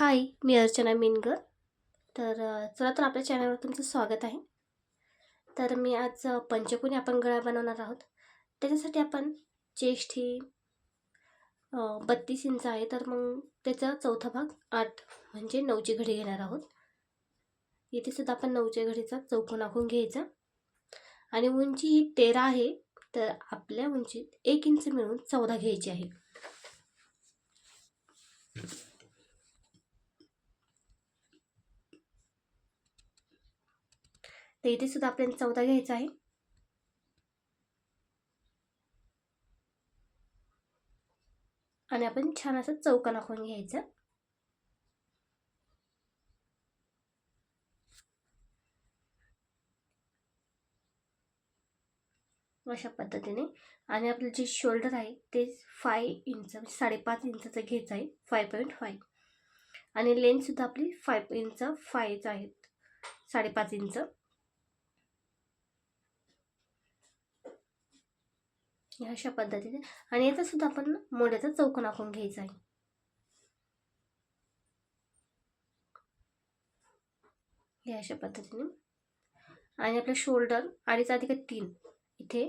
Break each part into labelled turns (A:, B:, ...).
A: हाय, मी अर्चना मिनगर. चला तर आपल्या चॅनलवर तुमचं स्वागत आहे. तर मी आज पंचकोनी आपण गळा बनवणार आहोत. त्याच्यासाठी आपण चेस्ट ही 32 इंच आहे, तर मग त्याचा चौथा भाग 8 म्हणजे 9ची घडी घेणार आहोत. इथे सुद्धा आपण 9च्या घडीचा चौकोन आखून घ्यायचा आणि उंची ही 13 आहे, तर आपल्या उंचीत 1 इंच मिळून 14 घ्यायची आहे. तर इथे सुद्धा आपल्याला 14 घ्यायचा आहे. आणि आपण छान असं चौकोन आखून घ्यायचा. अशा पद्धतीने. आणि आपलं जे शोल्डर आहे ते 5 इंच 5.5 इंचाचं घ्यायचं आहे, 5.5. आणि लेंथसुद्धा आपली 5 इंच 5 आहेत, 5.5 इंच. अशा पद्धतीने. आणि याचा सुद्धा आपण मोढ्याचा चौकोन आखून घ्यायचा आहे. हे अशा पद्धतीने. आणि आपलं शोल्डर 2.5 अधिक 3 इथे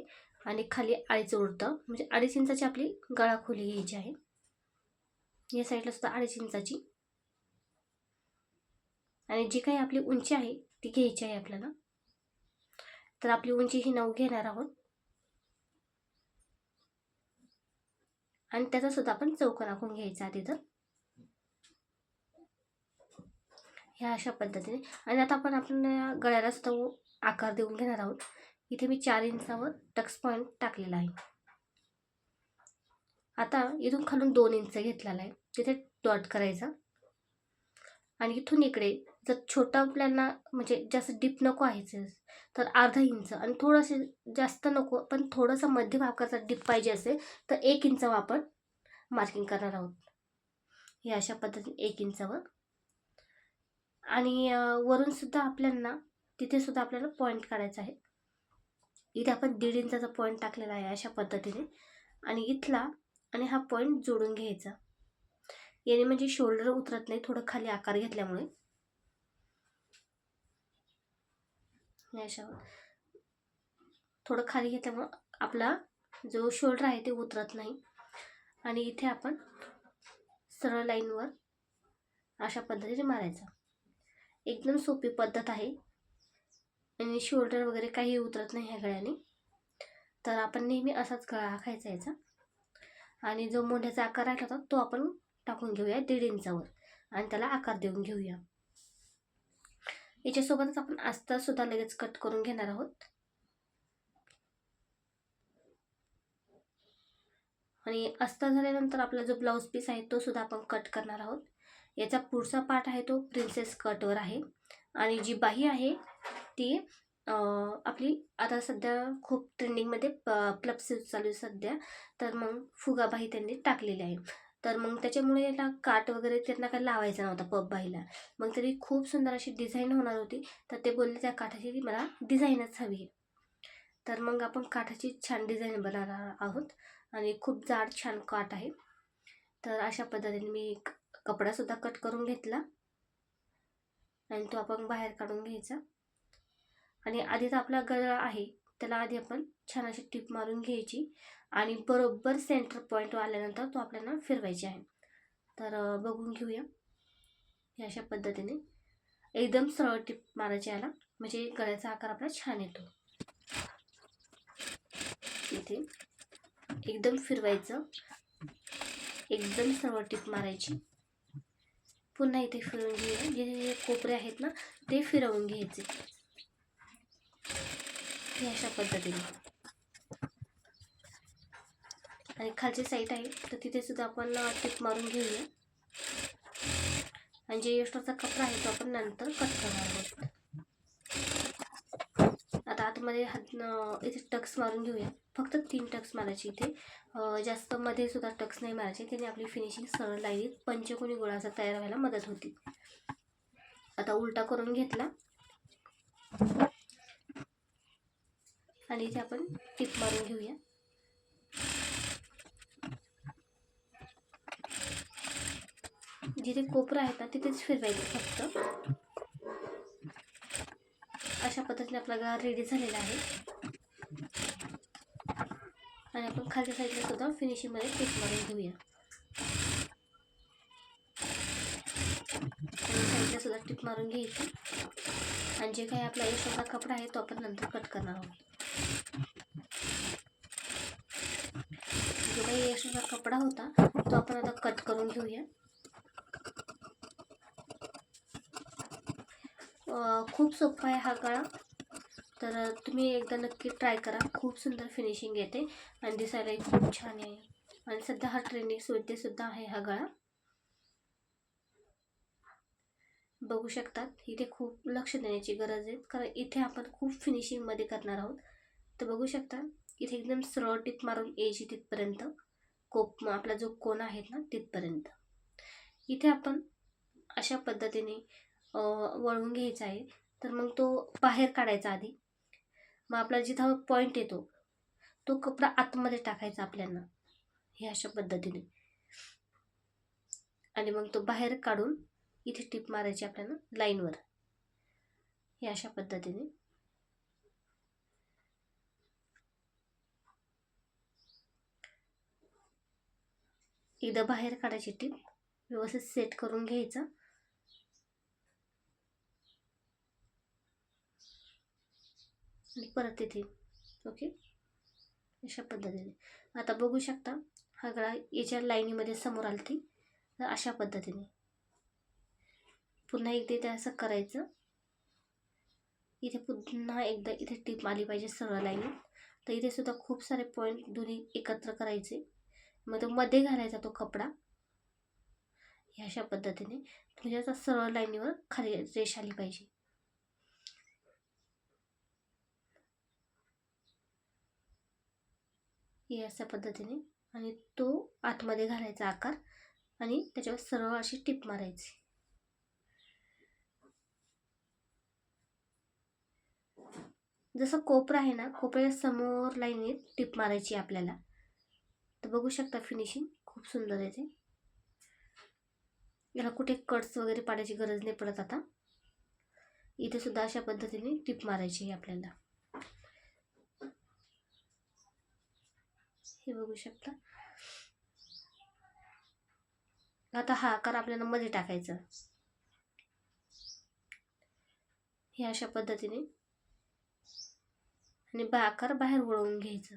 A: आणि खाली 2.5 उरतं, म्हणजे 2.5 इंचाची आपली गळा खोली घ्यायची आहे. या साईडला सुद्धा 2.5 इंचाची. आणि जी काही आपली उंची आहे ती घ्यायची आहे आपल्याला. तर आपली उंची ही 9 घेणार आहोत आणि त्याचा सुद्धा आपण चौकोन आखून घ्यायचा आधी. तर ह्या अशा पद्धतीने. आणि आता आपण गळ्याला सुद्धा आकार देऊन घेणार आहोत. इथे मी 4 इंचावर टक्स पॉईंट टाकलेला आहे. आता इथून खालून 2 इंच घेतलेला आहे, तिथे डॉट करायचा. आणि इथून इकडे जर छोटा आपल्याला म्हणजे जास्त डीप नको आहे तर अर्धा इंच, आणि थोडंसं जास्त नको पण थोडंसं मध्यम आकाराचा डीप पाहिजे असेल तर 1 इंच आपण मार्किंग करणार आहोत. हे अशा पद्धतीने 1 इंचावर. आणि वरून सुद्धा आपल्याला तिथे सुद्धा आपल्याला पॉईंट काढायचा आहे. इथे आपण 1.5 इंचाचा पॉईंट टाकलेला आहे अशा पद्धतीने. आणि इथला आणि हा पॉईंट जोडून घ्यायचा. याने म्हणजे शोल्डर उतरत नाही, थोडं खाली आकार घेतल्यामुळे. अशा थोडं खाली घेतल्यामुळं आपला जो शोल्डर आहे ते उतरत नाही. आणि इथे आपण सरळ लाईनवर अशा पद्धतीने मारायचा. एकदम सोपी पद्धत आहे आणि शोल्डर वगैरे काही उतरत नाही ह्या गळ्याने. तर आपण नेहमी असाच गळा आखायचा याचा. आणि जो मोंढ्याचा आकार राहिला होता तो आपण टाकून घेऊया 1.5 इंचावर आणि त्याला आकार देऊन घेऊया. याच्यासोबतच आपण अस्तर सुद्धा लगेच कट करून घेणार आहोत. आणि अस्तर झाल्यानंतर आपला जो ब्लाऊज पीस आहे तो सुद्धा आपण कट करणार आहोत. याचा पुढचा पार्ट आहे तो प्रिन्सेस कटवर आहे. आणि जी बाही आहे ती आपली आता सध्या खूप ट्रेंडिंगमध्ये प्लप स्लीव्ह चालू आहे सध्या. तर मग फुगा बाही त्यांनी टाकलेली आहे. तर मग त्याच्यामुळे याला काट वगैरे त्यांना काही लावायचा नव्हता पप बाहीला. मग तरी खूप सुंदर अशी डिझाईन होणार होती. तर ते बोलले त्या काठाची मला डिझाईनच हवी आहे. तर मग आपण काठाची छान डिझाईन बनवणार आहोत. आणि खूप जाड छान काठ आहे. तर अशा पद्धतीने मी कपडासुद्धा कट करून घेतला आणि तो आपण बाहेर काढून घ्यायचा. आणि आधीच आपला गळा आहे त्याला आधी आपण छान अशी टिप मारून घ्यायची आणि बरोबर सेंटर पॉईंट आल्यानंतर तो आपल्याला फिरवायची आहे. तर बघून घेऊया. हे अशा पद्धतीने एकदम सरळ टिप मारायची याला, म्हणजे गळ्याचा आकार आपला छान येतो. इथे एकदम फिरवायचं, एकदम सरळ टिप मारायची. पुन्हा इथे फिरवून घेऊया. जे कोपरे आहेत ना ते फिरवून घ्यायचे. हे अशा पद्धतीने. आणि खालची साईड आहे तर तिथे सुद्धा आपण टिप मारून घेऊया. आणि जे एक्स्ट्राचा कपडा आहे तो आपण नंतर कट करणार आहोत. आता आतमध्ये इथे टक्स मारून घेऊया. फक्त 3 टक्स मारायचे इथे, जास्त मध्ये सुद्धा टक्स नाही मारायचे. त्याने आपली फिनिशिंग सरळ लाईनीत पंचकोनी गोळा असा तयार व्हायला मदत होती. आता उलटा करून घेतला आणि इथे आपण टिप मारून घेऊया. जिथे कोपरा आहे ना तिथेच फिरवायचं फक्त. अशा पद्धतीने आपला गळा रेडी झालेला आहे. आणि आपण खालच्या साईडला सुद्धा फिनिशिंगमध्ये टिप मारून घेऊया. आणि साईडला सुद्धा टिप मारून घ्यायची. आणि जे काही आपला यशोचा कपडा आहे तो आपण नंतर कट करणार आहोत. जो काही यशोचा कपडा होता तो आपण आता कट करून घेऊया. खूप सोपा आहे हा गळा, तर तुम्ही एकदा नक्की ट्राय करा. खूप सुंदर फिनिशिंग येते आणि दिसायलाही खूप छान आहे. आणि सध्या हा ट्रेंडिंग सुद्धा आहे हा गळा. बघू शकतात, इथे खूप लक्ष देण्याची गरज आहे कारण इथे आपण खूप फिनिशिंगमध्ये करणार आहोत. तर बघू शकता इथे एकदम सरळ टिप मारून यायची तिथपर्यंत, आपला जो कोन आहे ना तिथपर्यंत. इथे आपण अशा पद्धतीने वळवून घ्यायचा आहे. तर मग तो बाहेर काढायचा आधी. मग आपला जिथं पॉईंट येतो तो कपडा आतमध्ये टाकायचा आपल्याला हे अशा पद्धतीने. आणि मग तो बाहेर काढून इथे टिप मारायची आपल्याला लाईनवर हे अशा पद्धतीने. एकदा बाहेर काढायची टिप, व्यवस्थित सेट करून घ्यायचं आणि परत इथे. ओके, अशा पद्धतीने. आता बघू शकता हा गळा याच्या लाईनीमध्ये समोर आलती. तर अशा पद्धतीने पुन्हा एकदा ते असं करायचं. इथे पुन्हा एकदा इथे टिप आली पाहिजे सरळ लाईनीत. तर इथे सुद्धा खूप सारे पॉईंट दोन्ही एकत्र करायचे. मग तो मध्ये घालायचा तो कपडा ह्या अशा पद्धतीने. म्हणजे आता सरळ लाईनीवर खाली रेष आली पाहिजे. हे अशा पद्धतीने. आणि तो आतमध्ये घालायचा आकार आणि त्याच्यावर सरळ अशी टिप मारायची. जसं कोपरा आहे ना, कोपऱ्याच्या समोर लाईनीत टिप मारायची आपल्याला. तर बघू शकता फिनिशिंग खूप सुंदर आहे ते. याला कुठे कट्स वगैरे पाडायची गरज नाही पडत. आता इथे सुद्धा अशा पद्धतीने टिप मारायची आहे आपल्याला. हे बघू शकता. आता हा आकार आपल्याला मध्ये टाकायचा हे अशा पद्धतीने. आणि आकार बाहेर वळवून घ्यायचं.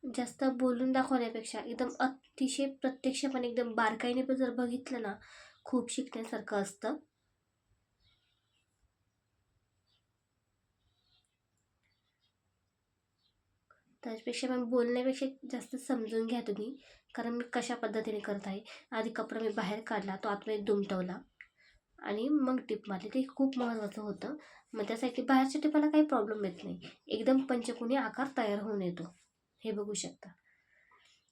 A: जास्त बोलून दाखवण्यापेक्षा एकदम अतिशय प्रत्यक्षपणे एकदम बारकाईने पण जर बघितलं ना, खूप शिकण्यासारखं असतं. त्यापेक्षा मग बोलण्यापेक्षा जास्त समजून घ्या तुम्ही, कारण मी कशा पद्धतीने करत आहे. आधी कपडा मी बाहेर काढला, तो आतमध्ये दुमटवला आणि मग टिप मारली. ते खूप महत्त्वाचं होतं. मग त्यासाठी बाहेरच्या टिपाला काही प्रॉब्लेम येत नाही. एकदम पंचकोनी आकार तयार होऊन येतो. हे बघू शकता.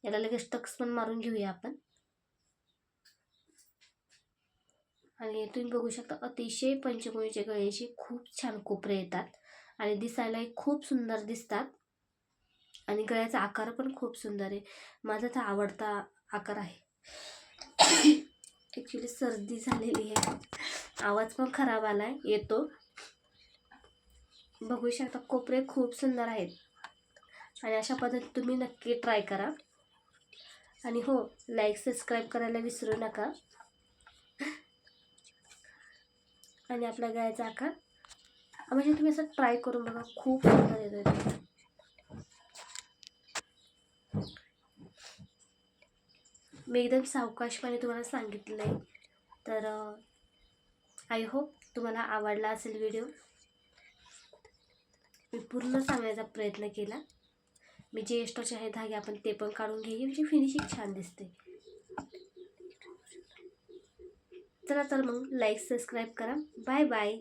A: याला लगेच टक्स पण मारून घेऊया आपण. आणि तुम्ही बघू शकता अतिशय पंचकोनीच्या गळ्याचे खूप छान कोपरे येतात आणि दिसायलाही खूप सुंदर दिसतात. आणि गळ्याचा आकार पण खूप सुंदर आहे. माझा तर आवडता आकार आहे. ॲक्च्युली सर्दी झालेली आहे, आवाज पण खराब आलाय येतो. बघू शकता कोपरे खूप सुंदर आहेत. आणि अशा पद्धतीने तुम्ही नक्की ट्राय करा. आणि हो, लाईक सबस्क्राईब करायला विसरू नका. आणि आपला गळ्याचा आकार म्हणजे तुम्ही असं ट्राय करून बघा, खूप सुंदर येतो. मी एकदम सावकाशपणे तुम्हाला सांगितलं आहे. तर आय होप तुम्हाला आवडला असेल व्हिडिओ. मी पूर्ण सांगण्याचा प्रयत्न केला. मी जे एक्स्ट्राचे आहे धागे आपण ते पण काढून घेईन, म्हणजे फिनिशिंग छान दिसते. चला तर मग लाईक सबस्क्राईब करा. Bye bye.